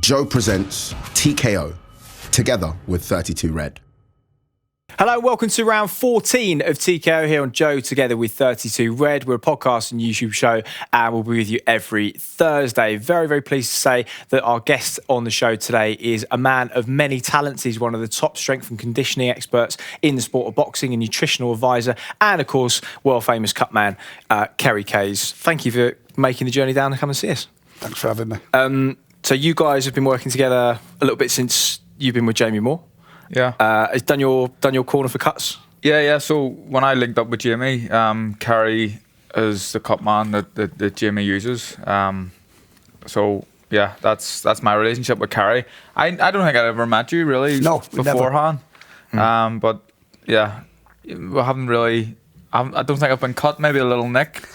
Joe presents TKO, together with 32 Red. Hello, welcome to round 14 of TKO here on Joe together with 32 Red. We're a podcast and YouTube show and we'll be with you every Thursday. Very, very pleased to say that our guest on the show today is a man of many talents. He's one of the top strength and conditioning experts in the sport of boxing, a nutritional advisor, and of course, world famous cutman, Kerry Kayes. Thank you for making the journey down to come and see us. Thanks for having me. So you guys have been working together a little bit since you've been with Jamie Moore. Yeah. Has done your corner for cuts? Yeah. So when I linked up with Jamie, Kerry is the cut man that Jamie uses. So yeah, that's my relationship with Kerry. I don't think I ever met you really beforehand. But yeah, we haven't really. I don't think I've been cut. Maybe a little nick.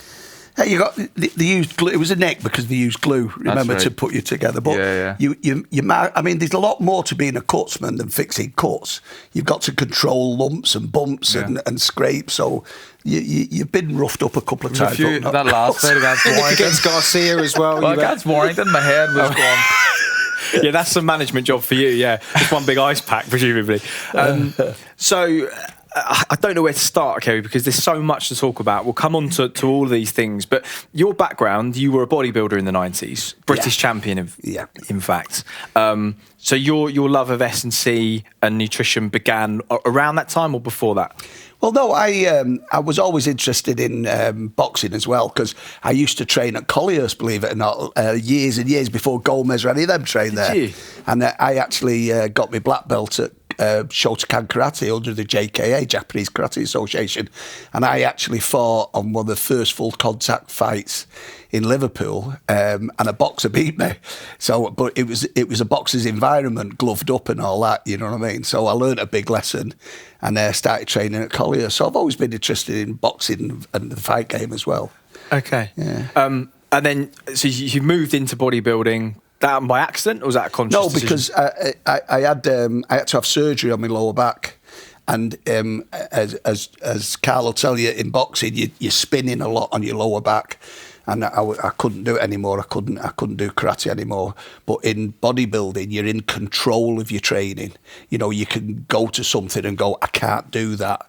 Hey, you got they used glue. It was a neck because they used glue. Remember, right, to put you together. But you I mean, there's a lot more to being a cutsman than fixing cuts. You've got to control lumps and bumps and scrapes. So you've been roughed up a couple of times. That last fight against Garcia as well. Well, against Warrington, my head was going. Yeah, that's a management job for you. Yeah, just one big ice pack, presumably. So. I don't know where to start, Kerry, because there's so much to talk about. We'll come on to all of these things. But your background, you were a bodybuilder in the 90s, British champion, in fact. So your love of S&C and nutrition began around that time or before that? Well, no, I was always interested in boxing as well, because I used to train at Collier's, believe it or not, years and years before Gomez or any of them trained there. Did you? And I actually got my black belt at Shotokan Karate under the JKA, Japanese Karate Association, and I actually fought on one of the first full contact fights in Liverpool, and a boxer beat me. So, but it was a boxer's environment, gloved up and all that. You know what I mean? So I learned a big lesson, and started training at Collier. So I've always been interested in boxing and the fight game as well. Okay. Yeah. And then so you moved into bodybuilding. That by accident, or was that a conscious decision? Because I had to have surgery on my lower back, and as Carl will tell you, in boxing you're spinning a lot on your lower back, and I couldn't do it anymore. I couldn't do karate anymore. But in bodybuilding, you're in control of your training. You know, you can go to something and go, I can't do that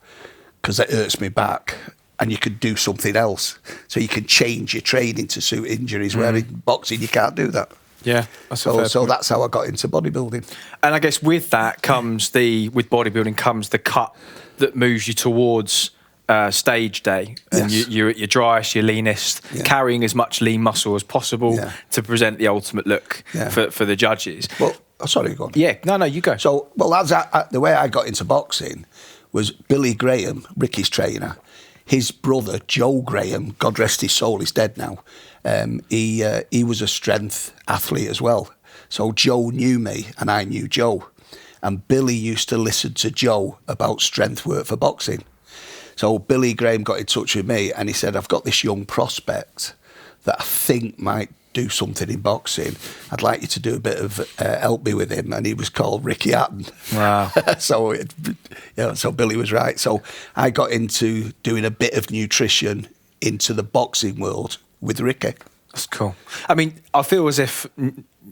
because it hurts me back. And you could do something else. So you can change your training to suit injuries, where in boxing you can't do that. Yeah, so that's how I got into bodybuilding. And I guess with that comes with bodybuilding comes the cut that moves you towards stage day, and you're at your driest, your leanest, carrying as much lean muscle as possible to present the ultimate look for the judges. Well, sorry, go on. Yeah, no, you go. So, the way I got into boxing was Billy Graham, Ricky's trainer. His brother, Joe Graham, God rest his soul, he's dead now. He was a strength athlete as well. So Joe knew me and I knew Joe. And Billy used to listen to Joe about strength work for boxing. So Billy Graham got in touch with me and he said, I've got this young prospect that I think might do something in boxing. I'd like you to do a bit of help me with him. And he was called Ricky Hatton. Wow. So Billy was right. So I got into doing a bit of nutrition into the boxing world with Ricky. That's cool. I mean, I feel as if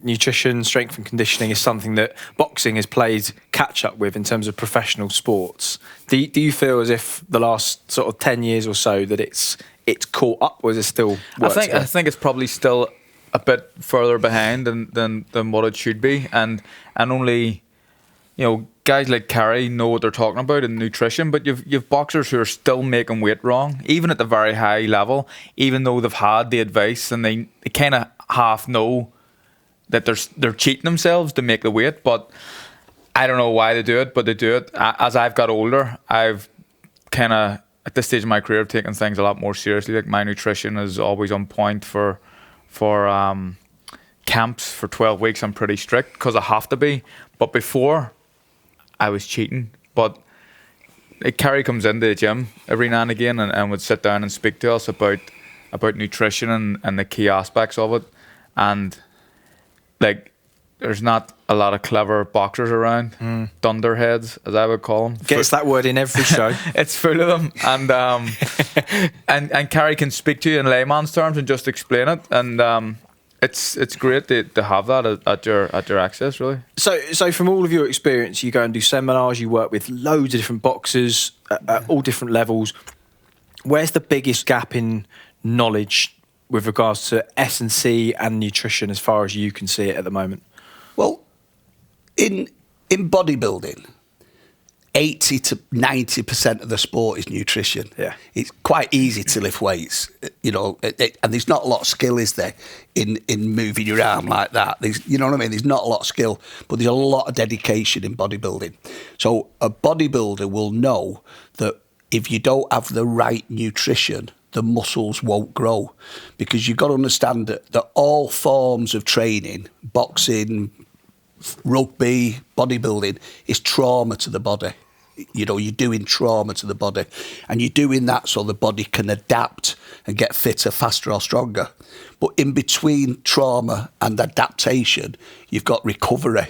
nutrition, strength and conditioning is something that boxing has played catch up with in terms of professional sports. Do you feel as if the last sort of 10 years or so that it's caught up, or is it still work I think it's probably still a bit further behind than what it should be, and only, you know, guys like Kerry know what they're talking about in nutrition, but you've boxers who are still making weight wrong, even at the very high level, even though they've had the advice and they kind of half know that they're cheating themselves to make the weight. But I don't know why they do it, but they do it. As I've got older, I've kind of, at this stage of my career, taken things a lot more seriously. Like, my nutrition is always on point for camps for 12 weeks. I'm pretty strict because I have to be. But before, I was cheating. But Kerry comes into the gym every now and again and would sit down and speak to us about nutrition and the key aspects of it. And like, there's not a lot of clever boxers around, dunderheads, as I would call them. Gets that word in every show. It's full of them, and Kerry can speak to you in layman's terms and just explain it. And it's great to have that at your access, really. So from all of your experience, you go and do seminars, you work with loads of different boxers at all different levels. Where's the biggest gap in knowledge with regards to S&C and nutrition as far as you can see it at the moment? Well, in bodybuilding, 80 to 90% of the sport is nutrition. Yeah. It's quite easy to lift weights, you know, and there's not a lot of skill, is there, in moving your arm like that. You know what I mean? There's not a lot of skill, but there's a lot of dedication in bodybuilding. So a bodybuilder will know that if you don't have the right nutrition, the muscles won't grow, because you've got to understand that all forms of training, boxing, rugby, bodybuilding, is trauma to the body. You know, you're doing trauma to the body, and you're doing that so the body can adapt and get fitter, faster or stronger. But in between trauma and adaptation, you've got recovery,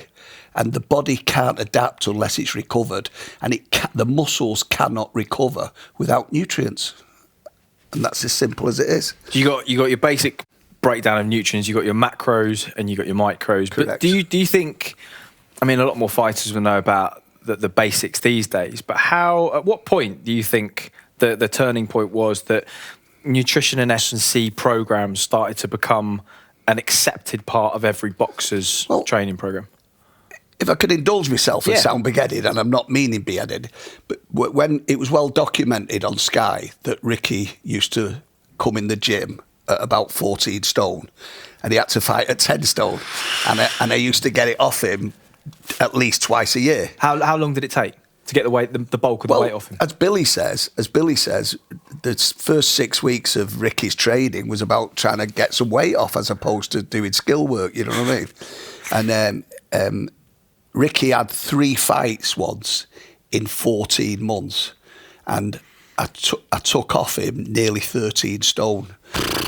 and the body can't adapt unless it's recovered, and the muscles cannot recover without nutrients. And that's as simple as it is. You got your basic breakdown of nutrients, you got your macros and you got your micros. Correct. But do you think, I mean, a lot more fighters will know about the basics these days, but at what point do you think the turning point was that nutrition and S&C programs started to become an accepted part of every boxer's training program? If I could indulge myself and sound big-headed, and I'm not meaning big-headed, but when it was well documented on Sky that Ricky used to come in the gym at about 14 stone, and he had to fight at 10 stone, and I used to get it off him at least twice a year. How long did it take to get the bulk of the weight off him? As Billy says, the first 6 weeks of Ricky's training was about trying to get some weight off as opposed to doing skill work. You know what I mean? And Ricky had 3 fights once in 14 months, and I took off him nearly 13 stone,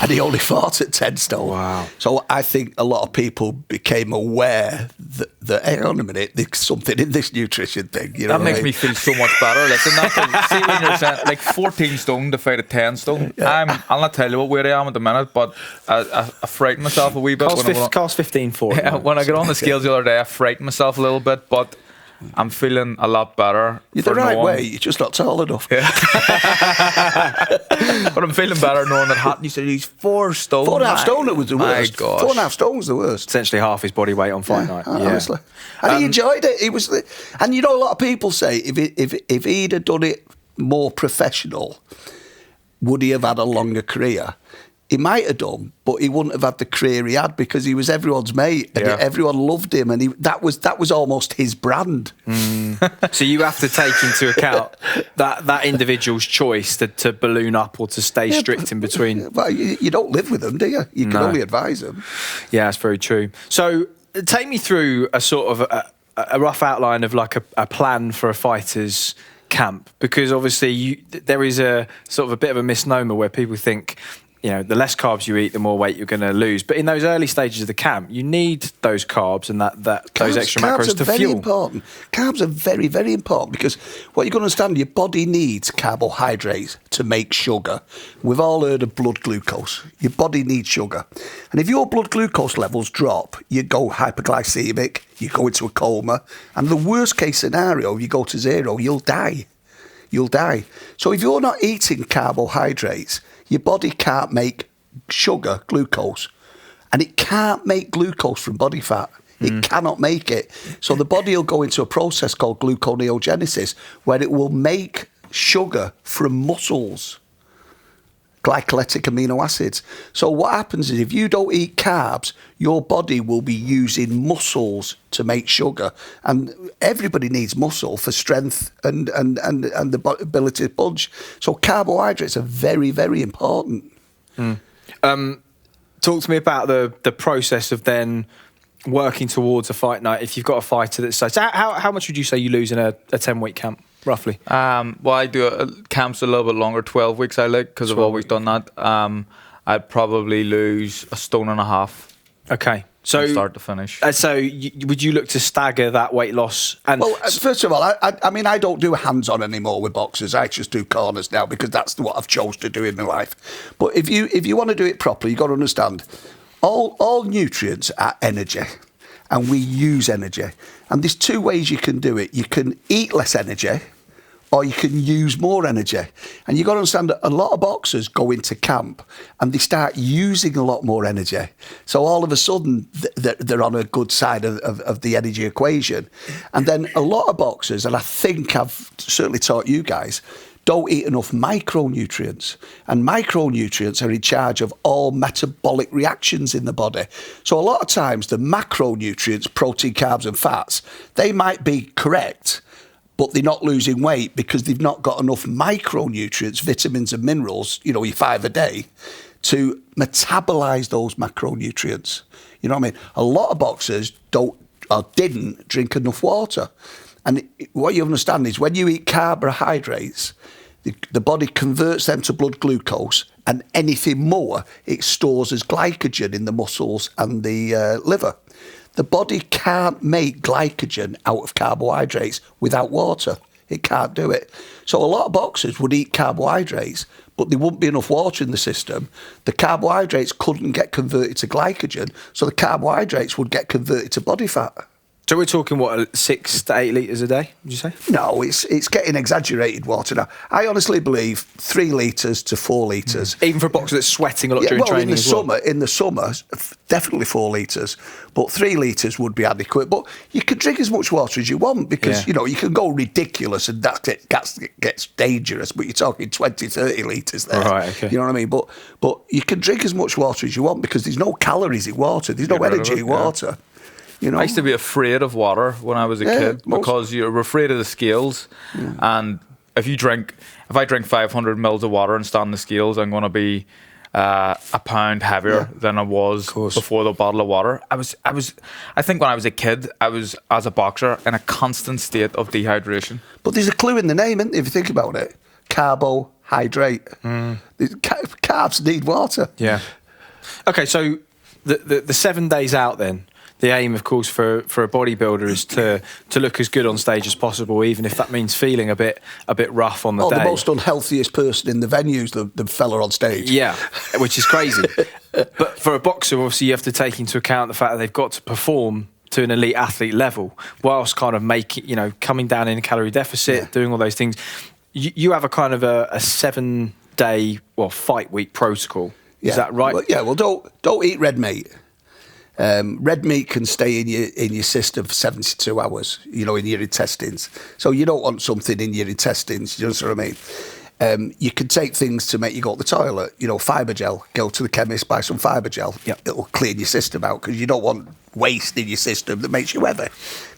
and he only fought at 10 stone. Wow. So I think a lot of people became aware that hang on a minute, there's something in this nutrition thing. You know that makes me feel so much better. Listen, see when you're saying, like 14 stone to fight at 10 stone. Yeah. I'll not tell you what weight I am at the minute, but I frighten myself a wee bit. Cost 15 for it. Yeah, when I got on the scales the other day, I frightened myself a little bit, but I'm feeling a lot better. You're the right way, you're just not tall enough. Yeah. But I'm feeling better knowing that Hatton, you said he's 4 stone. 4.5 stone, it was the worst. My gosh. 4.5 stone was the worst. Essentially half his body weight on fight night. Honestly. And he enjoyed it. And you know, a lot of people say if he'd have done it more professional, would he have had a longer career? He might have done, but he wouldn't have had the career he had because he was everyone's mate and everyone loved him, and that was almost his brand. So you have to take into account that individual's choice to balloon up or to stay strict in between. Well, you don't live with them, do you? You can only advise them. Yeah, that's very true. So take me through a sort of a rough outline of like a plan for a fighter's camp, because obviously there is a sort of a bit of a misnomer where people think, you know, the less carbs you eat, the more weight you're going to lose. But in those early stages of the camp, you need those carbs and those extra macros to fuel. Important. Carbs are very, very important, because what you've got to understand, your body needs carbohydrates to make sugar. We've all heard of blood glucose. Your body needs sugar. And if your blood glucose levels drop, you go hyperglycemic, you go into a coma, and the worst case scenario, you go to 0, you'll die. You'll die. So if you're not eating carbohydrates, your body can't make sugar, glucose, and it can't make glucose from body fat. It cannot make it. So the body will go into a process called gluconeogenesis, where it will make sugar from muscles, glycolytic amino acids. So what happens is if you don't eat carbs, your body will be using muscles to make sugar. And everybody needs muscle for strength and the ability to punch. So carbohydrates are very, very important. Talk to me about the process of then working towards a fight night. If you've got a fighter that's so how much would you say you lose in a 10-week camp? Roughly. Well, I do camps a little bit longer, 12 weeks I like, because I've always done that. I'd probably lose 1.5 stone. Okay. So from start to finish. So would you look to stagger that weight loss? And well, first of all, I mean, I don't do hands-on anymore with boxers. I just do corners now because that's what I've chose to do in my life. But if you want to do it properly, you've got to understand, all nutrients are energy, and we use energy. And there's two ways you can do it. You can eat less energy, or you can use more energy. And you've got to understand that a lot of boxers go into camp and they start using a lot more energy. So all of a sudden, they're on a good side of the energy equation. And then a lot of boxers, and I think I've certainly taught you guys, don't eat enough micronutrients. And micronutrients are in charge of all metabolic reactions in the body. So a lot of times, the macronutrients, protein, carbs and fats, they might be correct, but they're not losing weight because they've not got enough micronutrients, vitamins and minerals, your 5 a day, to metabolise those macronutrients. You know what I mean? A lot of boxers didn't drink enough water. And what you understand is when you eat carbohydrates, the body converts them to blood glucose, and anything more, it stores as glycogen in the muscles and the liver. The body can't make glycogen out of carbohydrates without water. It can't do it. So a lot of boxers would eat carbohydrates, but there wouldn't be enough water in the system. The carbohydrates couldn't get converted to glycogen, so the carbohydrates would get converted to body fat. So we're talking, what, 6 to 8 litres a day, would you say? No, it's getting exaggerated water now. I honestly believe 3 litres to 4 litres. Even for a boxer that's sweating a lot during training in the summer, definitely 4 litres, but 3 litres would be adequate. But you can drink as much water as you want because, you can go ridiculous and that gets dangerous, but you're talking 20, 30 litres there. Right, okay. You know what I mean? But you can drink as much water as you want because there's no calories in water. There's no energy in water. I used to be afraid of water when I was a kid because you're afraid of the scales. Yeah. And if I drink 500 mils of water and stand on the scales, I'm going to be a pound heavier than I was before the bottle of water. I think when I was a kid, I was, as a boxer, in a constant state of dehydration. But there's a clue in the name, isn't there, if you think about it? Carbohydrate. Carbs need water. Yeah. Okay, so the 7 days out then, the aim, of course, for a bodybuilder is to look as good on stage as possible, even if that means feeling a bit rough on the day. The most unhealthiest person in the venue's the fella on stage. Yeah, which is crazy. But for a boxer, obviously, you have to take into account the fact that they've got to perform to an elite athlete level, whilst kind of coming down in a calorie deficit, doing all those things. You have a kind of a 7-day, fight week protocol. Is that right? Well, don't eat red meat. Red meat can stay in your system for 72 hours, in your intestines. So you don't want something in your intestines, you know what I mean? You can take things to make you go to the toilet, fibre gel. Go to the chemist, buy some fibre gel. Yep. It'll clean your system out because you don't want waste in your system that makes you heavy. Do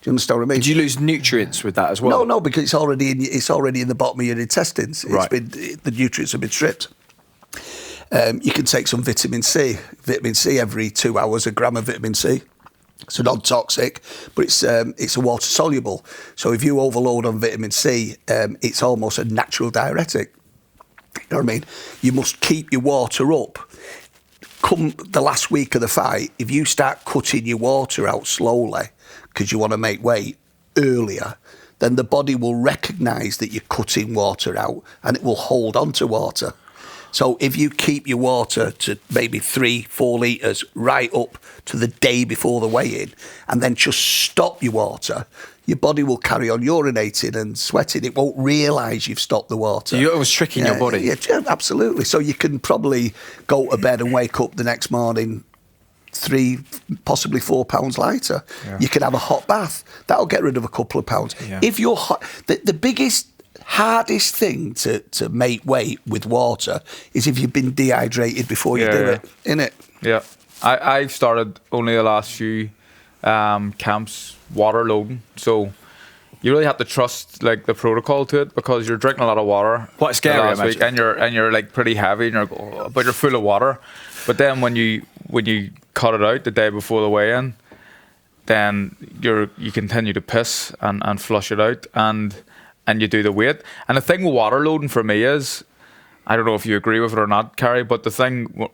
you understand what I mean? Did you lose nutrients with that as well? No, because it's already in the bottom of your intestines. The nutrients have been stripped. You can take some vitamin C. Vitamin C every 2 hours, a gram of vitamin C. It's non-toxic, but it's a water soluble. So if you overload on vitamin C, it's almost a natural diuretic. You know what I mean? You must keep your water up. Come the last week of the fight, if you start cutting your water out slowly because you want to make weight earlier, then the body will recognise that you're cutting water out and it will hold on to water. So if you keep your water to maybe 3-4 litres right up to the day before the weigh-in and then just stop your water, your body will carry on urinating and sweating. It won't realise you've stopped the water. You're always tricking your body. Yeah, absolutely. So you can probably go to bed and wake up the next morning 3, possibly 4 pounds lighter. Yeah. You can have a hot bath. That'll get rid of a couple of pounds. Yeah. If you're hot, the hardest thing to make weight with water is if you've been dehydrated before you do it, innit? Yeah. I've started only the last few camps water loading, so you really have to trust the protocol to it because you're drinking a lot of water. Quite scary, last week, and you're but you're full of water. But then when you cut it out the day before the weigh-in, then you continue to piss and flush it out and you do the weight. And the thing with water loading for me is, I don't know if you agree with it or not, Kerry, but the thing,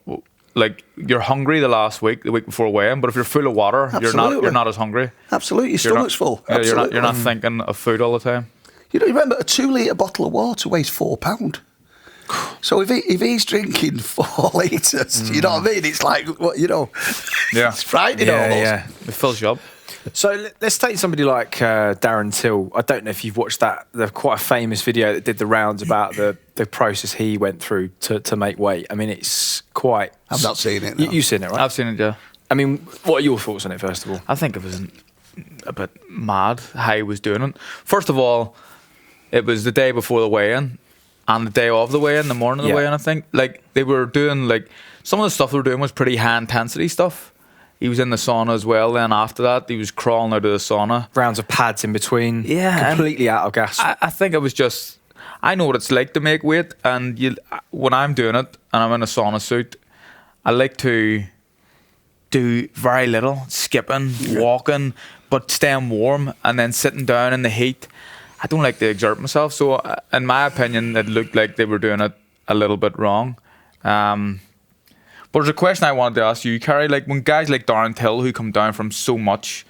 you're hungry the week before weigh-in, but if you're full of water, you're not as hungry. Absolutely, your stomach's full. Absolutely. You're not thinking of food all the time. You remember a 2 litre bottle of water weighs £4. So if he's drinking 4 litres, you know what I mean? It's like, what, you know, it's frightening almost. Yeah, it fills you up. So let's take somebody like Darren Till. I don't know if you've watched that. There's quite a famous video that did the rounds about the process he went through to make weight. I mean, it's quite... I've not seen it. No. You've seen it, right? I've seen it, yeah. I mean, what are your thoughts on it, first of all? I think it was a bit mad how he was doing it. First of all, it was the day before the weigh-in and the day of the weigh-in, the morning of the weigh-in, I think. Like, they were doing, like, some of the stuff they were doing was pretty high-intensity stuff. He was in the sauna as well. Then after that, he was crawling out of the sauna. Rounds of pads in between. Yeah. Completely out of gas. I think it was just... I know what it's like to make weight. And when I'm doing it and I'm in a sauna suit, I like to do very little. Skipping, walking, but staying warm and then sitting down in the heat. I don't like to exert myself. So in my opinion, it looked like they were doing it a little bit wrong. But there's a question I wanted to ask you, Kerry. Like, when guys like Darren Till, who come down from so much,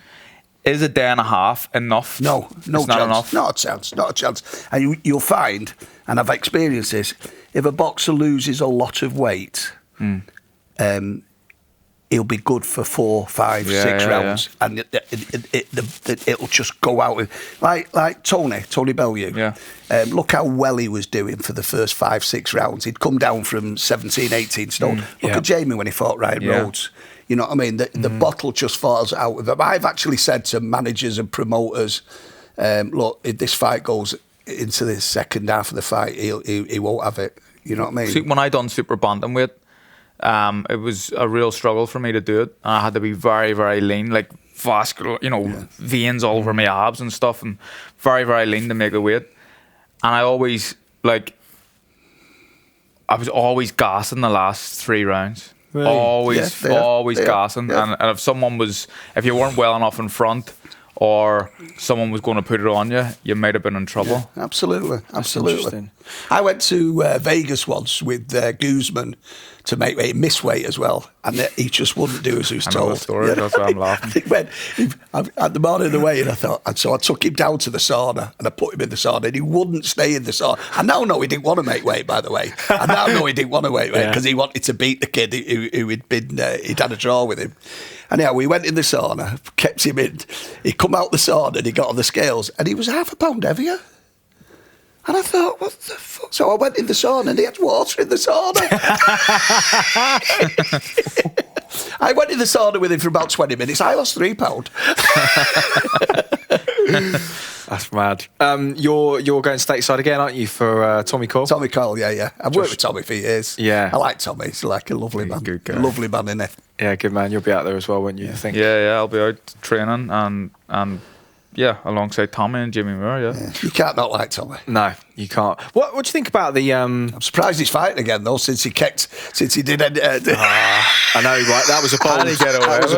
is a day and a half enough? No it's chance. Not enough. Not a chance. And you'll find, and I've experienced this, if a boxer loses a lot of weight, he'll be good for 4, 5, 6 rounds, and it'll just go out with like Tony Bellew. Yeah. Look how well he was doing for the first 5, 6 rounds. He'd come down from 17, 18 stone. Look at Jamie when he fought Ryan Rhodes. You know what I mean? The bottle just falls out of him. I've actually said to managers and promoters, look, if this fight goes into the second half of the fight, he won't have it. You know what I mean? See, when I done super bantamweight, it was a real struggle for me to do it. And I had to be very, very lean, like vascular, veins all over my abs and stuff, and very, very lean to make the weight. And I always, I was always gassing the last 3 rounds. Really? Always gassing. Yeah. And if you weren't well enough in front, or someone was going to put it on you, you might have been in trouble. Yeah, absolutely. I went to Vegas once with Guzman to make weight, miss weight as well, and he just wouldn't do as he was told. I know the story, that's why I'm laughing. At the morning of the weigh-in, so I took him down to the sauna, and I put him in the sauna, and he wouldn't stay in the sauna. I now know he didn't want to make weight, by the way. I now know he didn't want to make weight because he wanted to beat the kid who he'd had a draw with him. Anyhow, we went in the sauna, kept him in. He come out the sauna and he got on the scales, and he was half a pound heavier. And I thought, what the fuck? So I went in the sauna and he had water in the sauna. I went in the sauna with him for about 20 minutes. I lost 3 pounds. That's mad. You're going stateside again, aren't you, for Tommy Cole? Tommy Cole, yeah. I've worked with Tommy for years. Yeah. I like Tommy. He's like a lovely man. Good guy. Lovely man, isn't he? Yeah, good man. You'll be out there as well, won't you? I think. Yeah, I'll be out training and alongside Tommy and Jimmy Moore, yeah. You can't not like Tommy. No, you can't. What do you think about the... I'm surprised he's fighting again, though, since he did... I know, right? That was a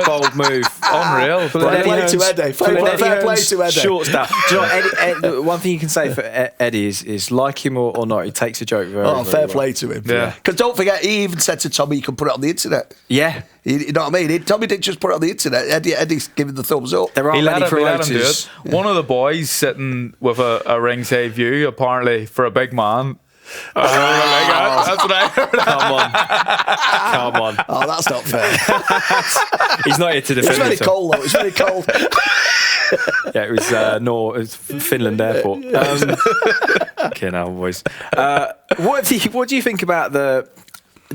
bold move. Unreal. Fair play to Eddie. Fair play to Eddie. Short stuff. Do you know what, Eddie, one thing you can say for Eddie is like him or not, he takes a joke very, very fair well. play to him. Yeah. Because don't forget, he even said to Tommy, you can put it on the internet. Yeah. You know what I mean? Tommy didn't just put it on the internet. Eddie's giving the thumbs up. There are many promoters. One of the boys sitting with a ringside view, apparently, for a big man. That's what I heard. Come on. Oh, that's not fair. He's not here to defend himself. It's very cold, though. It's very cold. Yeah, it was Finland Airport. Okay, now, boys. What do you think about the...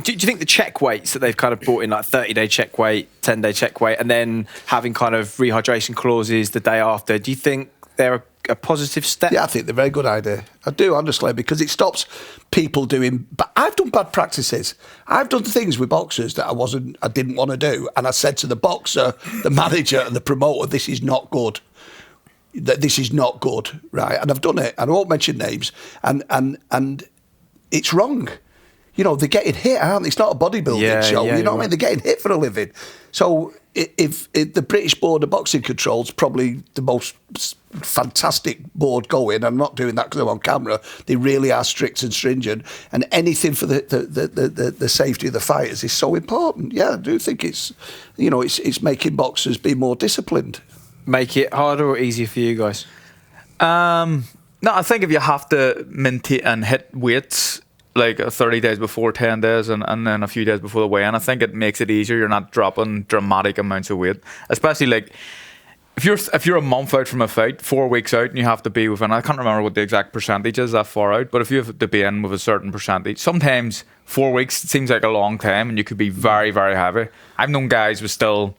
Do you think the check weights that they've kind of brought in, like 30-day check weight, 10-day check weight, and then having kind of rehydration clauses the day after, do you think they're a positive step? Yeah, I think they're a very good idea. I do, honestly, because it stops people doing... But I've done bad practices. I've done things with boxers that I didn't want to do, and I said to the boxer, the manager, and the promoter, this is not good. This is not good, right? And I've done it, and I won't mention names, and it's wrong. They're getting hit, aren't they? It's not a bodybuilding show. You know what I mean? They're getting hit for a living. So if the British Board of Boxing Control's probably the most fantastic board going, I'm not doing that because I'm on camera, they really are strict and stringent, and anything for the safety of the fighters is so important. Yeah, I do think it's making boxers be more disciplined. Make it harder or easier for you guys? No, I think if you have to maintain and hit weights, like 30 days before, 10 days, and then a few days before the weigh-in. I think it makes it easier. You're not dropping dramatic amounts of weight, especially like if you're a month out from a fight, 4 weeks out, and you have to be within, I can't remember what the exact percentage is that far out, but if you have to be in with a certain percentage, sometimes 4 weeks seems like a long time, and you could be very, very heavy. I've known guys with still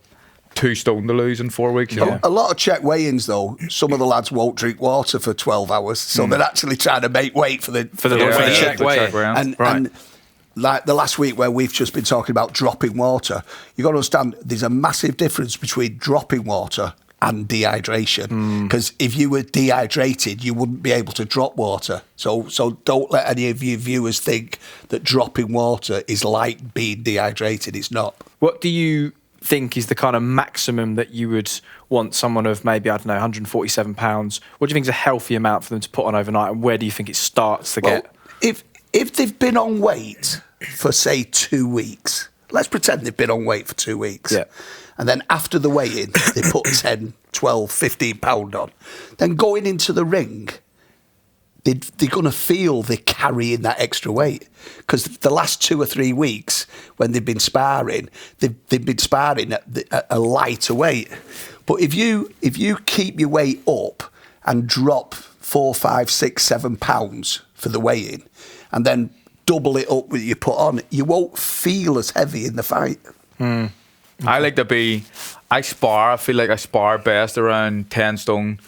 2 stone to lose in 4 weeks. Yeah. A lot of check weigh-ins though. Some of the lads won't drink water for 12 hours, so they're actually trying to make weight for the check weigh-in. And like the last week where we've just been talking about dropping water, you got to understand there's a massive difference between dropping water and dehydration, because if you were dehydrated you wouldn't be able to drop water, so don't let any of your viewers think that dropping water is like being dehydrated. It's not. What do you think is the kind of maximum that you would want someone of maybe, I don't know, 147 pounds? What do you think is a healthy amount for them to put on overnight, and where do you think it starts to get? If they've been on weight for say 2 weeks, let's pretend they've been on weight for 2 weeks, and then after the weigh-in they put 10, 12, 15 pound on, then going into the ring they're going to feel they're carrying that extra weight, because the last 2 or 3 weeks when they've been sparring, they've been sparring at a lighter weight. But if you keep your weight up and drop 4, 5, 6, 7 pounds for the weigh-in, and then double it up with you put on, you won't feel as heavy in the fight. I like to be, I feel like I spar best around 10 stone,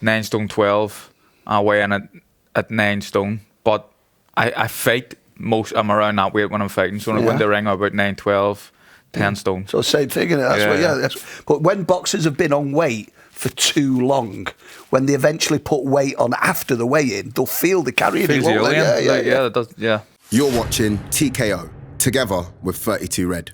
9 stone 12. I weigh in at 9 stone, but I fight I'm around that weight when I'm fighting. So when I go in the ring, I'm about 9, 12, 10 stone. So same thing, innit? But when boxers have been on weight for too long, when they eventually put weight on after the weigh-in, they'll feel the carrying it, won't they? Yeah. You're watching TKO, together with 32 Red.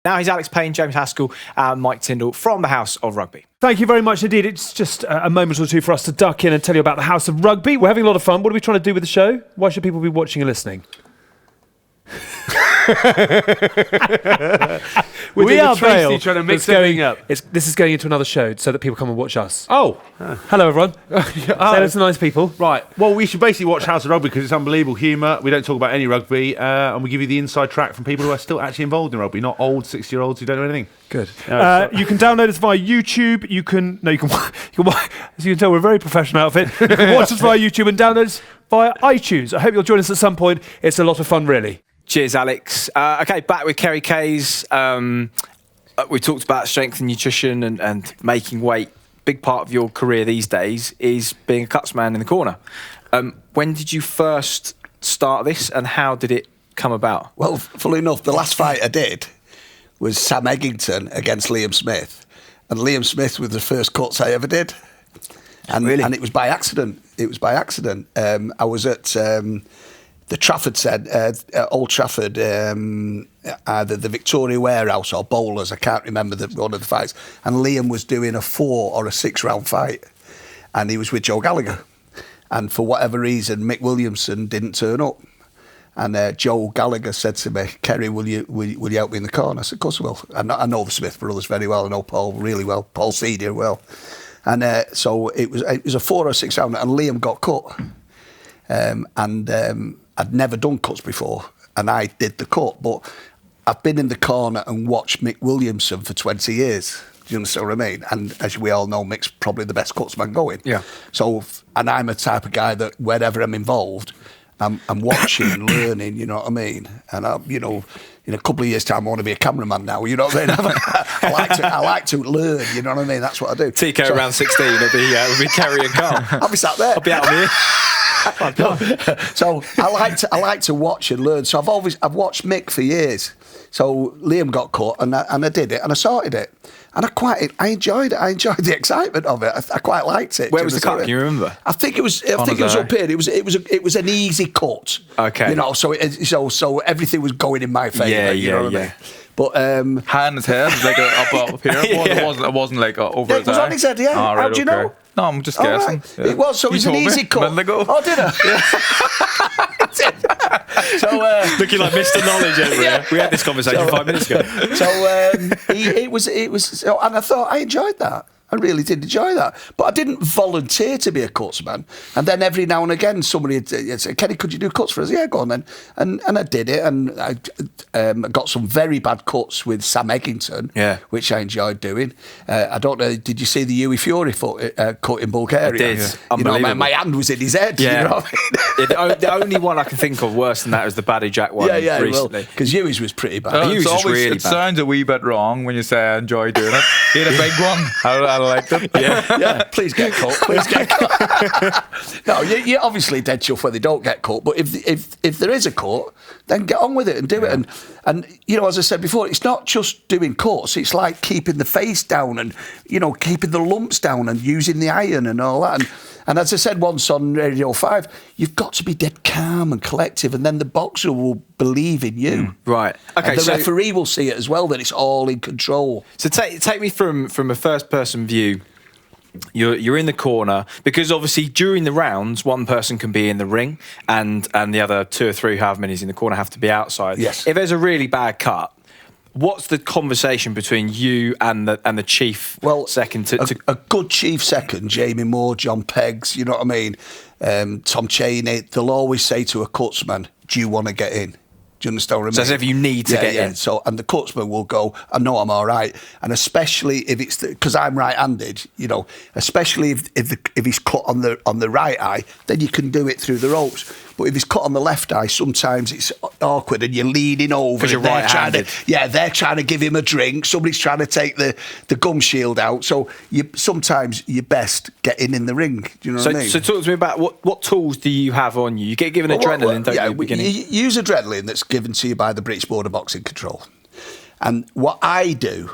Now he's Alex Payne, James Haskell, and Mike Tyndall from the House of Rugby. Thank you very much indeed. It's just a moment or two for us to duck in and tell you about the House of Rugby. We're having a lot of fun. What are we trying to do with the show? Why should people be watching and listening? We are Tracy trying to mix everything up. This is going into another show so that people come and watch us. Oh. Hello, everyone. Say hello to nice people. Right. Well, we should basically watch House of Rugby because it's unbelievable humour. We don't talk about any rugby, and we give you the inside track from people who are still actually involved in rugby, not old 60-year-olds who don't know anything. Good. You can download us via YouTube. You can as you can tell, we're a very professional outfit. You can watch us via YouTube and download us via iTunes. I hope you'll join us at some point. It's a lot of fun, really. Cheers, Alex. Okay, back with Kerry Kayes. We talked about strength and nutrition and making weight. Big part of your career these days is being a cutsman in the corner. When did you first start this, and how did it come about? Well, funnily enough, the last fight I did was Sam Eggington against Liam Smith, and Liam Smith was the first cuts I ever did, and it was by accident. I was at the Trafford Old Trafford, either the Victoria Warehouse or Bowlers, I can't remember one of the fights, and Liam was doing a 4 or a 6 round fight, and he was with Joe Gallagher, and for whatever reason Mick Williamson didn't turn up, and Joe Gallagher said to me, "Kerry, will you help me in the corner?" I said, "Of course I will. I know the Smith brothers very well. I know Paul really well, Paul Senior well." And so it was a 4 or 6 round, and Liam got cut, and I'd never done cuts before, and I did the cut, but I've been in the corner and watched Mick Williamson for 20 years. Do you understand what I mean? And as we all know, Mick's probably the best cutsman going. Yeah. So, and I'm a type of guy that wherever I'm involved, I'm watching, learning, you know what I mean? And in a couple of years' time, I want to be a cameraman now, you know what I mean? I like to learn, you know what I mean? That's what I do. TKO around 16, it'll be Kerry and Carl. I'll be sat there. I'll be out of here. So I like to watch and learn. So I've watched Mick for years. So Liam got cut, and I did it, and I sorted it, and I enjoyed it. I enjoyed the excitement of it. I quite liked it. Where was the cut? Can you remember? I think it was up here. It was an easy cut. Okay. You know, so everything was going in my favour. You know what I mean? But hand his head like up here. It wasn't like over his eye. It was on his head. Yeah. Right, How'd you know? No, I'm just guessing. Right. Yeah. It was, so it was an easy cut. Oh, did I? So, looking like Mr. Knowledge over here. We had this conversation 5 minutes ago. So it was, and I thought I enjoyed that. I really did enjoy that. But I didn't volunteer to be a cutsman. And then every now and again, somebody would say, Kenny, could you do cuts for us? Yeah, go on then. And I did it. And I got some very bad cuts with Sam Eggington, which I enjoyed doing. I don't know, did you see the Huey Fury cut in Bulgaria? I did. Yeah. You know, my hand was in his head. Yeah. You know what I mean? The only one I can think of worse than that was the Baddy Jack one recently. Because Huey's was pretty bad. Huey's was really bad. It sounds a wee bit wrong when you say I enjoy doing it. He had a big one. I liked it. Yeah. Please get cut. Please get cut. No, you're obviously dead chuffed when they don't get cut. But if there is a cut, then get on with it and do it. And you know, as I said before, it's not just doing cuts. It's like keeping the face down and, you know, keeping the lumps down and using the iron and all that. And as I said once on Radio 5, you've got to be dead calm and collective, and then the boxer will believe in you. Right. Okay. And the referee will see it as well, that it's all in control. So take me from a first-person view. You're in the corner, because obviously during the rounds, one person can be in the ring and the other 2 or 3, however many is in the corner, have to be outside. Yes. If there's a really bad cut, what's the conversation between you and the chief second? A good chief second, Jamie Moore, John Peggs, you know what I mean? Tom Cheney, they'll always say to a cutsman, do you want to get in? Do you understand what I mean? So as if you need to get in. So, and the cutsman will go, I know I'm all right. And especially if it's, because I'm right-handed, you know, especially if he's cut on the right eye, then you can do it through the ropes. But if he's cut on the left eye, sometimes it's awkward and you're leaning over. Because you're right-handed. They're trying to give him a drink. Somebody's trying to take the gum shield out. So sometimes you're best getting in the ring. Do you know what I mean? So talk to me about what tools do you have on you? You get given adrenaline, don't you, at the beginning? You use adrenaline that's given to you by the British Board of Boxing Control. And what I do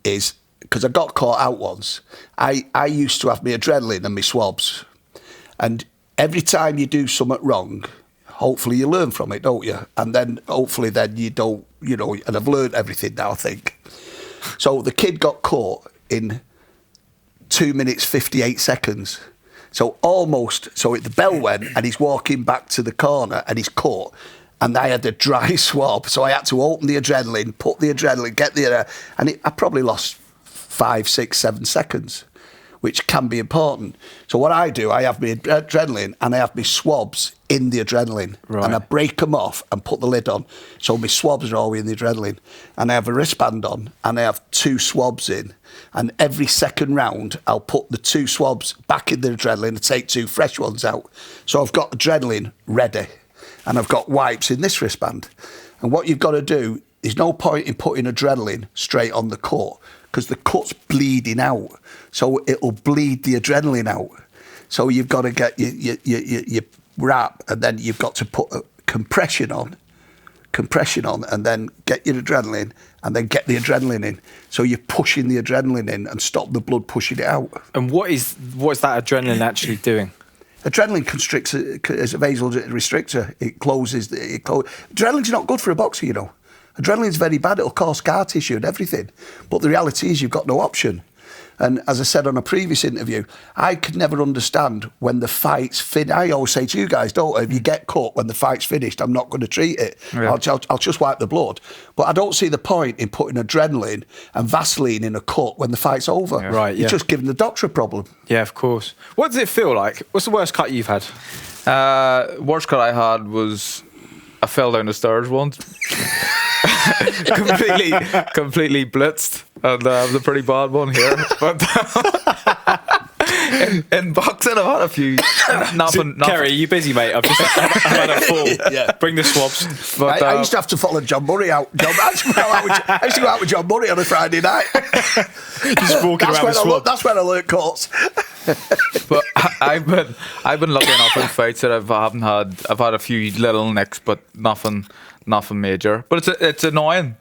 is, because I got caught out once, I used to have my adrenaline and my swabs. And every time you do something wrong, hopefully you learn from it, don't you? And then hopefully then you don't, you know, and I've learned everything now, I think. So the kid got caught in 2 minutes, 58 seconds. So the bell went and he's walking back to the corner and he's caught. And I had a dry swab, so I had to open the adrenaline, put the adrenaline, get the air, and I probably lost 5, 6, 7 seconds, which can be important. So what I do, I have my adrenaline and I have my swabs in the adrenaline. Right. And I break them off and put the lid on. So my swabs are always in the adrenaline. And I have a wristband on and I have 2 swabs in. And every second round, I'll put the 2 swabs back in the adrenaline and take 2 fresh ones out. So I've got adrenaline ready. And I've got wipes in this wristband. And what you've got to do, there's no point in putting adrenaline straight on the cut, because the cut's bleeding out. So it'll bleed the adrenaline out. So you've got to get your wrap, and then you've got to put a compression on, and then get your adrenaline, and then get the adrenaline in. So you're pushing the adrenaline in and stop the blood pushing it out. And what's that adrenaline actually doing? Adrenaline constricts as a vasorestrictor. It closes. Adrenaline's not good for a boxer, you know. Adrenaline's very bad. It'll cause scar tissue and everything. But the reality is you've got no option. And as I said on a previous interview, I could never understand when the fight's finished. I always say to you guys, don't I, if you get cut when the fight's finished, I'm not going to treat it. Yeah. I'll just wipe the blood. But I don't see the point in putting adrenaline and Vaseline in a cut when the fight's over. Yeah. Right, You're just giving the doctor a problem. Yeah, of course. What does it feel like? What's the worst cut you've had? Worst cut I had was I fell down the stairs once. completely blitzed, and it was a pretty bad one here. But in boxing, I've had a few. Nothing. Kerry, are you busy, mate? I've had a fall. Yeah. Bring the swabs. But, I used to have to follow John Murray out. I used to go out with John Murray on a Friday night. Just walking around with swabs. That's when I learnt cuts. But I've been lucky enough in fights that I've had a few little nicks, but nothing major. But it's annoying.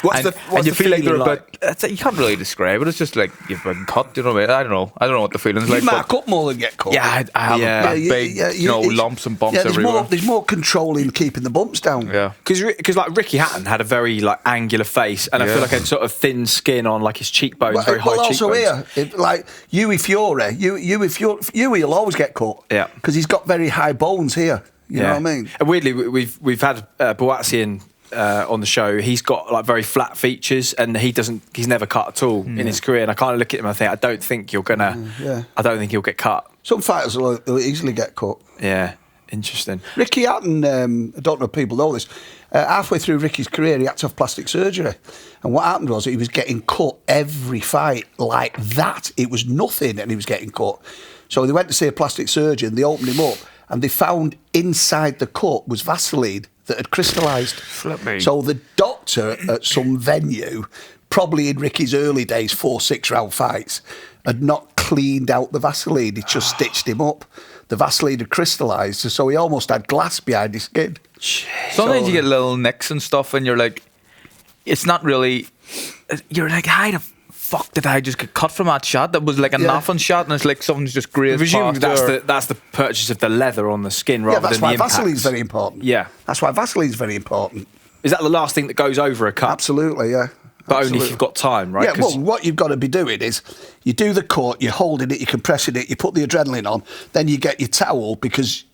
What's you feel like they're like? a bit. You can't really describe it. It's just like you've been cut. You know what I mean? I don't know what the feeling's like. You mark up more than get cut. Yeah, I have big, lumps and bumps everywhere. There's more control in keeping the bumps down. Yeah, because like Ricky Hatton had a very like angular face, and I feel like a sort of thin skin on like his cheekbones, very high cheekbones. Also here, like Huey Fury, Huey will always get cut. Yeah, because he's got very high bones here. You know what I mean? And weirdly, we've had Boatsian on the show, he's got like very flat features, and he's never cut at all in his career. And I kind of look at him and I think, I don't think he'll get cut. Some fighters will easily get cut. Yeah, interesting. Ricky Hatton, I don't know if people know this, halfway through Ricky's career, he had to have plastic surgery. And what happened was he was getting cut every fight like that. It was nothing, and he was getting cut. So they went to see a plastic surgeon, they opened him up, and they found inside the cut was Vaseline that had crystallised. So the doctor at some venue, probably in Ricky's early days, 4-6 round fights, had not cleaned out the Vaseline. He just stitched him up. The Vaseline had crystallised, so he almost had glass behind his skin. Sometimes you get little nicks and stuff, and you're like, it's not really. You're like, how the fuck did I just get cut from that shot? That was like a nothing shot, and it's like something's just grazed Presumably past. that's the purchase of the leather on the skin rather than the impact. That's why Vaseline's very important. Yeah. That's why Vaseline's very important. Is that the last thing that goes over a cut? Absolutely, yeah. But only if you've got time, right? Yeah, well, what you've got to be doing is you do the cut, you're holding it, you're compressing it, you put the adrenaline on, then you get your towel because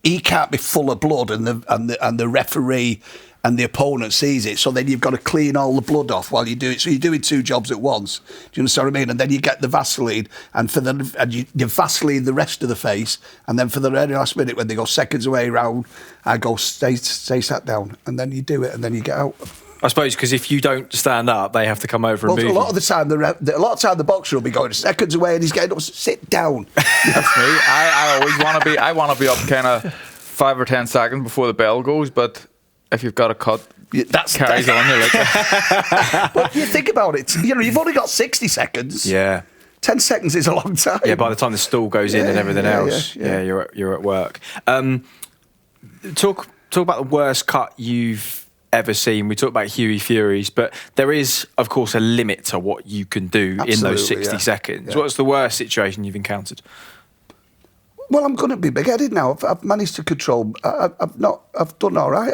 he can't be full of blood and the referee and the opponent sees it. So then you've got to clean all the blood off while you do it. So you're doing 2 jobs at once. Do you understand what I mean? And then you get the Vaseline and you Vaseline the rest of the face. And then for the very last minute when they go seconds away round, I go stay sat down, and then you do it and then you get out. I suppose because if you don't stand up, they have to come over and move. A lot of the time, the boxer will be going seconds away, and he's getting up. Sit down. That's me. I always want to be. I want to be up kind of 5 or 10 seconds before the bell goes. But if you've got a cut, that carries on. You're like, but you think about it. You've only got 60 seconds. Yeah. 10 seconds is a long time. Yeah. By the time the stool goes in and everything else, you're at work. Talk about the worst cut you've ever seen. We talked about Huey Fury's, but there is, of course, a limit to what you can do in those 60 seconds. Yeah. What's the worst situation you've encountered? Well, I'm going to be big-headed now. I've managed to control. I've done all right.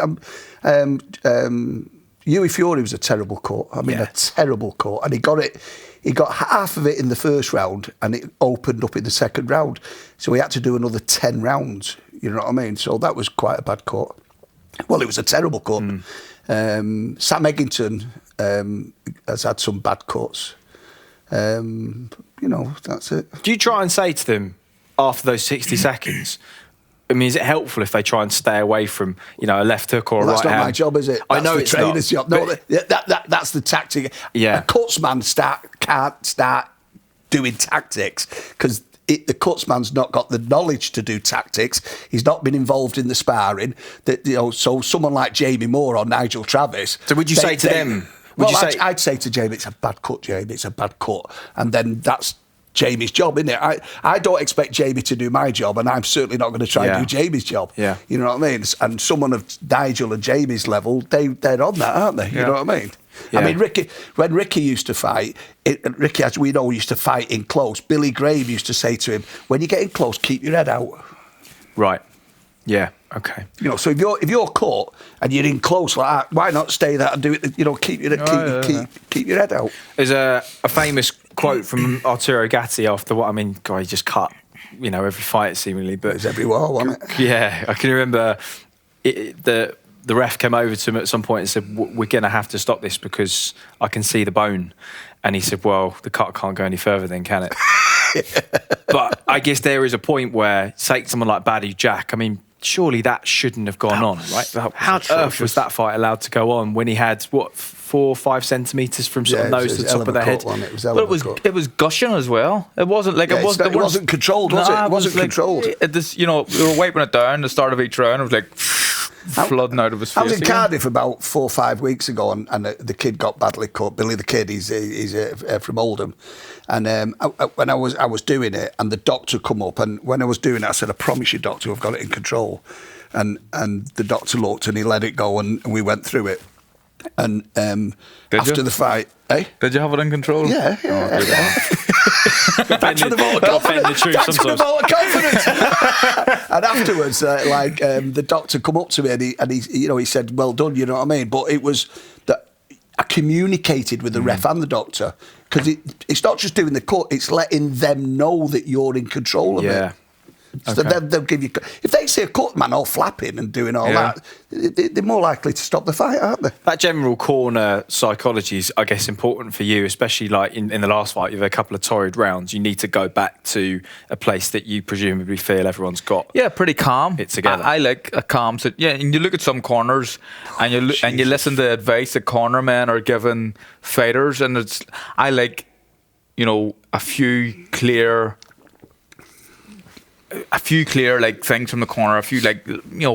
Huey Fury was a terrible cut. I mean, a terrible cut, and he got it. He got half of it in the first round, and it opened up in the second round. So he had to do another 10 rounds. You know what I mean? So that was quite a bad cut. Well, it was a terrible cut. Sam Eggington has had some bad cuts. That's it. Do you try and say to them after those 60 seconds, I mean, is it helpful if they try and stay away from, a left hook or a right hand? That's not my job, is it? I know it's the trainer's job. No, that's the tactic. Yeah. A cutsman can't start doing tactics because the cutsman's not got the knowledge to do tactics. He's not been involved in the sparring. So someone like Jamie Moore or Nigel Travis. So would you say to them? I'd say to Jamie, it's a bad cut, Jamie. It's a bad cut, and then that's Jamie's job, isn't it? I don't expect Jamie to do my job, and I'm certainly not going to try and do Jamie's job. Yeah. You know what I mean? And someone of Nigel and Jamie's level, they're on that, aren't they? You know what I mean? Yeah. I mean, when Ricky used to fight, Ricky, as we know, used to fight in close. Billy Graham used to say to him, when you get in close, keep your head out. Right. Yeah. Okay. So if you're caught and you're in close like that, why not stay there and do it? Keep your head out. There's a famous quote from Arturo Gatti after what he just cut, every fight seemingly, but it was every war, wasn't it? Yeah, I can remember the ref came over to him at some point and said, "We're going to have to stop this because I can see the bone," and he said, "Well, the cut can't go any further, then, can it?" But I guess there is a point where, say, someone like Badou Jack, I mean, surely that shouldn't have gone on, right? How on earth was that fight allowed to go on when he had, 4 or 5 centimetres from sort of nose to the top of the head? It was gushing as well. It wasn't like it wasn't controlled, was it? It wasn't controlled. We were wiping it down at the start of each round. It was like flooding out of his face. I was in Cardiff about 4 or 5 weeks ago, and the kid got badly cut. Billy the kid, he's from Oldham, and when I was doing it, and the doctor come up, and when I was doing it, I said, "I promise you, doctor, I've got it in control." And the doctor looked and he let it go, and we went through it. And after the fight, did you have it in control? Yeah. Back to the vote of confidence. And afterwards, the doctor come up to me and he said, "Well done," you know what I mean? But it was that I communicated with the ref and the doctor, because it's not just doing the cut; it's letting them know that you're in control of it. So Okay. they'll give you. If they see a cutman all flapping and doing all that, they're more likely to stop the fight, aren't they? That general corner psychology is, I guess, important for you, especially like in the last fight. You've had a couple of torrid rounds. You need to go back to a place that you presumably feel everyone's got. Yeah, pretty calm. It together. I like a calm. And you look at some corners, and you listen to advice that corner men are giving fighters, and I like, a few clear like things from the corner, a few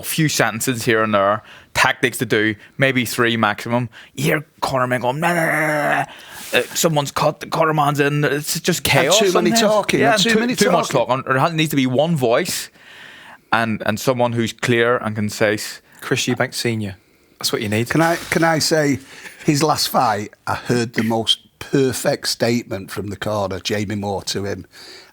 few sentences here and there, tactics to do, maybe 3 maximum. You hear cornermen going, nah, nah, nah, nah. Someone's cut, the cornerman's in. It's just chaos. Too many sometimes. talking. Yeah, Too many much talking. talking. There needs to be one voice, and someone who's clear and concise. Chris Eubank Senior. That's what you need. Can I say, his last fight, I heard the most perfect statement from the corner, Jamie Moore, to him,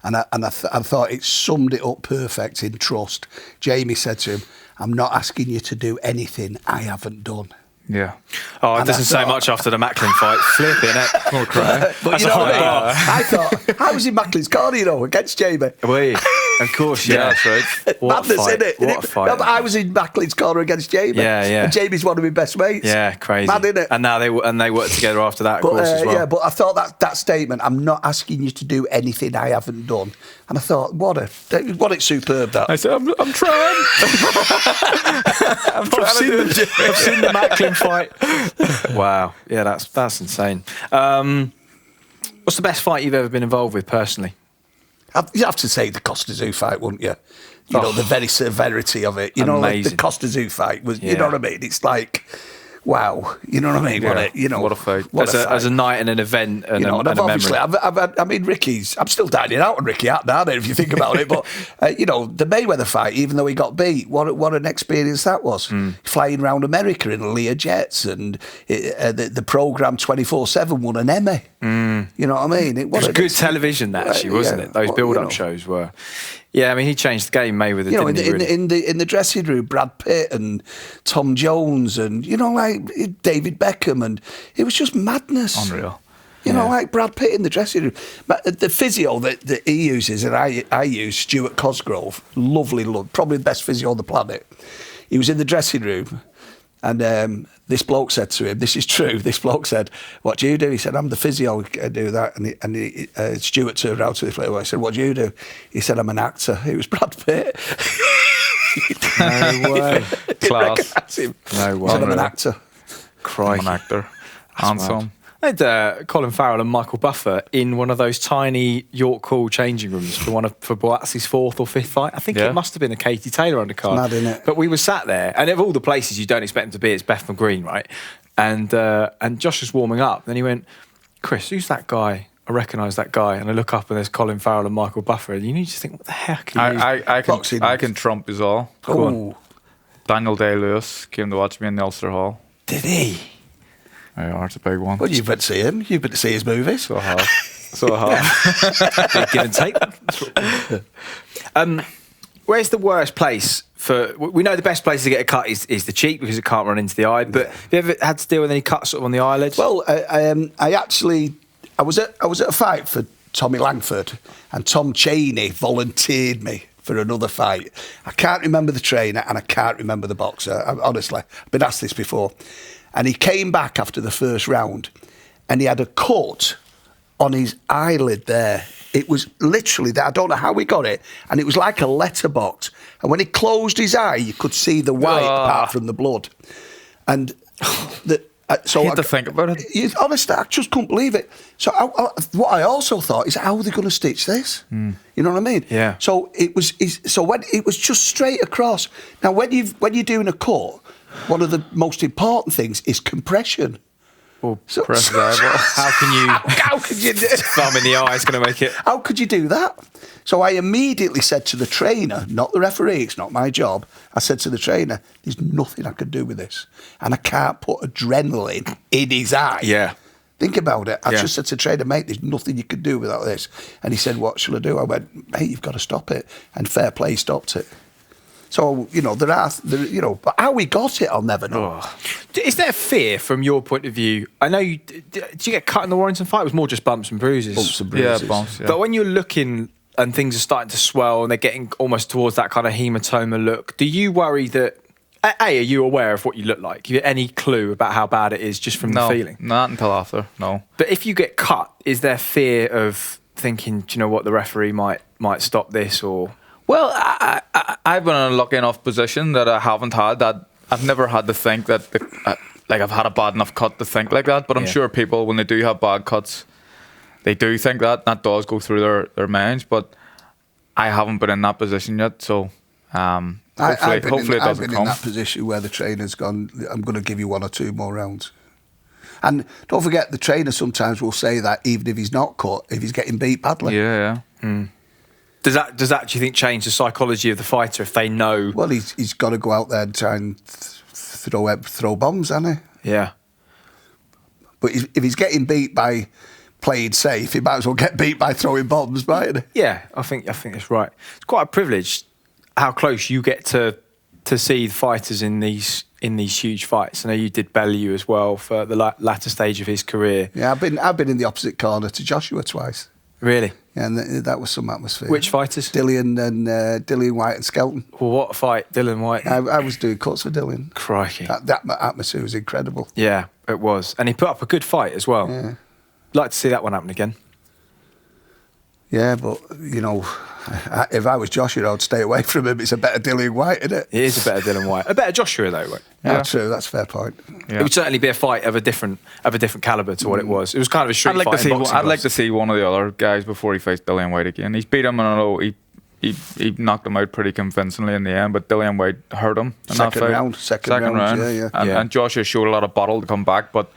and I thought it summed it up perfect in trust. Jamie said to him, "I'm not asking you to do anything I haven't done." Yeah. Oh, it And doesn't say much after the Macklin fight. Flipping it. Poor cry. But That's you a know what high bar. I thought, I was in Macklin's corner, against Jamie. Oui, of course, yeah. that's right. What a Madness, fight. innit? What a fight. No, but I was in Macklin's corner against Jamie. Yeah. And Jamie's one of my best mates. Yeah, crazy. Mad, innit? And now they work together after that, of But, course, as well. Yeah, but I thought that statement, "I'm not asking you to do anything I haven't done," and I thought, what it's superb that. I said, I'm trying. I've seen the Macklin fight. Wow. Yeah, that's insane. What's the best fight you've ever been involved with personally? You have to say the Costa Zoo fight, wouldn't you? You know, the very severity of it. You know, like the Amazing. Costa Zoo fight was, Yeah. you know what I mean? It's like, wow. You know what I mean? What a fight. As a night and an event and, You know, and and a obviously, memory. I'm still dining out on Ricky Hatton, aren't I, if you think about it. But, the Mayweather fight, even though he got beat, what an experience that was. Flying around America in Lear jets, and the programme 24/7 won an Emmy. You know what I mean? It was good television, that, actually, wasn't it? Those build-up shows were. Yeah, I mean, he changed the game, Mayweather, You know, didn't he? Really? in the dressing room, Brad Pitt and Tom Jones and, like David Beckham, and it was just madness. Unreal. You know, like Brad Pitt in the dressing room. But the physio that he uses, and I use, Stuart Cosgrove, lovely, probably the best physio on the planet. He was in the dressing room, and this bloke said to him, this is true, this bloke said, "What do you do?" He said, "I'm the physio, I do that." And Stuart turned around to this bloke, I said, "What do you do?" He said, "I'm an actor." It was Brad Pitt. No way. Class. Recognise him. No He way. said, "I'm an actor." Crikey. I'm an actor. Handsome. I had Colin Farrell and Michael Buffer in one of those tiny York Hall changing rooms for Boatsi's 4th or 5th fight. I think Yeah. it must have been a Katie Taylor undercard. Mad, innit? But we were sat there, and of all the places you don't expect them to be, it's Bethnal Green, right? And Josh was warming up. Then he went, "Chris, who's that guy? I recognise that guy." And I look up, and there's Colin Farrell and Michael Buffer. And you need to think, what the heck are you? I can trump us all. Oh, Daniel Day-Lewis came to watch me in the Ulster Hall. Did he? Yeah, it's a big one. well, you've been to see him. You've been to see his movies. So hard. So hard. Big give and take. Where's the worst place for? We know the best place to get a cut is the cheek because it can't run into the eye. But have you ever had to deal with any cuts sort of on the eyelids? Well, I was at a fight for Tommy Langford, and Tom Cheney volunteered me for another fight. I can't remember the trainer and I can't remember the boxer. Honestly, I've been asked this before. And he came back after the first round, and he had a cut on his eyelid there. It was literally there. I don't know how he got it, and it was like a letterbox. And when he closed his eye, you could see the white apart from the blood. And so I had to think about it. Honestly, I just couldn't believe it. So what I also thought is, how are they going to stitch this? You know what I mean? Yeah. So when it was just straight across. Now, when you're doing a cut, one of the most important things is compression. Well, press the eyeball. how can you thumb in the eye is going to make it? How could you do that? So I immediately said to the trainer, not the referee, it's not my job. I said to the trainer, "There's nothing I can do with this, and I can't put adrenaline in his eye." Yeah. Think about it. I Yeah. just said to the trainer, "Mate, there's nothing you can do without this." And he said, "What shall I do?" I went, "Mate, you've got to stop it." And fair play, he stopped it. So, but how we got it, I'll never know. Is there fear from your point of view? I know did you get cut in the Warrington fight? It was more just bumps and bruises. Bumps and bruises. Yeah, bumps. Yeah. But when you're looking and things are starting to swell and they're getting almost towards that kind of hematoma look, do you worry that, are you aware of what you look like? Do you have any clue about how bad it is just from the feeling? Not until after, no. But if you get cut, is there fear of thinking, do you know what, the referee might stop this, or? Well, I've been in a lucky enough position that I haven't had that. I've never had to think that, I've had a bad enough cut to think like that. But I'm sure people, when they do have bad cuts, they do think that. That does go through their minds. But I haven't been in that position yet, so hopefully it doesn't come. I've been in that position where the trainer's gone, I'm going to give you 1 or 2 more rounds. And don't forget, the trainer sometimes will say that even if he's not cut, if he's getting beat badly. Yeah. Mm. Does that, do you think, change the psychology of the fighter if they know? Well, he's got to go out there and try and throw bombs, hasn't he? Yeah. But if he's getting beat by playing safe, he might as well get beat by throwing bombs, mightn't he? Yeah, I think that's right. It's quite a privilege how close you get to see the fighters in these huge fights. I know you did Bellew as well for the latter stage of his career. Yeah, I've been in the opposite corner to Joshua twice. Really? Yeah, and that was some atmosphere. Which fighters? Dillian White and Skelton. Well, what a fight, Dylan White. I was doing cuts for Dillian. Crikey. That atmosphere was incredible. Yeah, it was. And he put up a good fight as well. Yeah. Like to see that one happen again. Yeah, but, if I was Joshua, I'd stay away from him. It's a better Dillian White, isn't it? It is a better Dylan White. A better Joshua, though, right? Yeah, true. That's a fair point. Yeah. It would certainly be a fight of a different calibre to what it was. It was kind of a street fight. I'd like to see one of the other guys before he faced Dillian White again. He's beat him, and I know he knocked him out pretty convincingly in the end, but Dillian White hurt him in that fight. Second round. Yeah. And Joshua showed a lot of battle to come back, but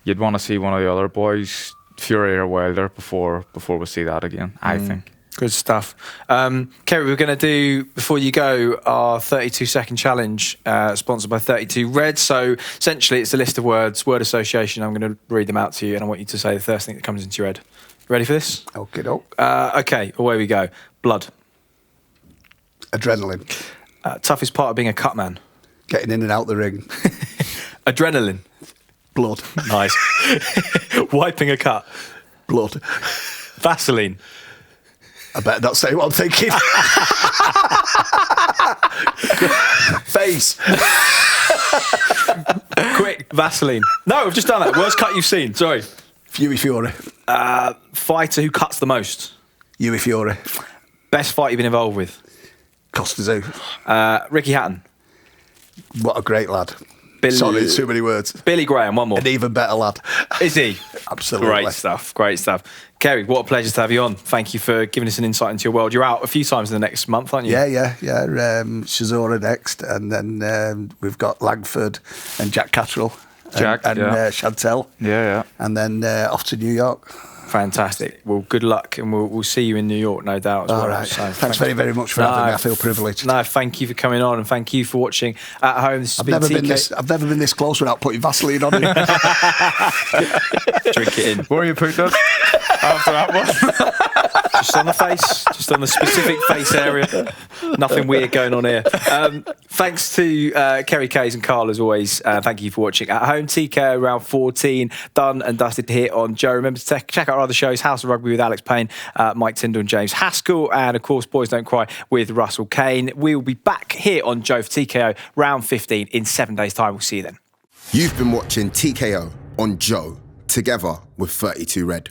you'd want to see one of the other boys, Fury or Wilder, before we see that again, I think. Good stuff. Kerry, we're going to do, before you go, our 32-second challenge, sponsored by 32 Red. So essentially it's a list of words, word association. I'm going to read them out to you and I want you to say the first thing that comes into your head. Ready for this? Okay, doke. Okay, away we go. Blood. Adrenaline. Toughest part of being a cutman. Getting in and out the ring. Adrenaline. Blood. Nice. Wiping a cut. Blood. Vaseline. I better not say what I'm thinking. Face. Quick, Vaseline. No, I've just done that. Worst cut you've seen. Sorry. Fury. Fighter who cuts the most. Fury. Best fight you've been involved with. Costa Zoo. Ricky Hatton. What a great lad. Sorry, it's too many words. Billy Graham, one more. An even better lad. Is he? Absolutely. Great stuff. Kerry, what a pleasure to have you on. Thank you for giving us an insight into your world. You're out a few times in the next month, aren't you? Yeah. Shazora next, and then we've got Langford and Jack Catterall. And Chantel. Yeah. And then off to New York. Fantastic. Well, good luck, and we'll see you in New York, no doubt, as well. All right. So, thanks very, very much for having me. I feel privileged. No, thank you for coming on, and thank you for watching at home. I've never been this close without putting Vaseline on it. Drink it in. Where are you put that? After that one? Just on the face, just on the specific face area. Nothing weird going on here. Thanks to Kerry Kayes and Carl, as always. Thank you for watching at home. TKO round 14, done and dusted here on Joe. Remember to check out our other shows, House of Rugby with Alex Payne, Mike Tyndall and James Haskell, and of course, Boys Don't Cry with Russell Kane. We will be back here on Joe for TKO round 15 in 7 days' time. We'll see you then. You've been watching TKO on Joe, together with 32 Red.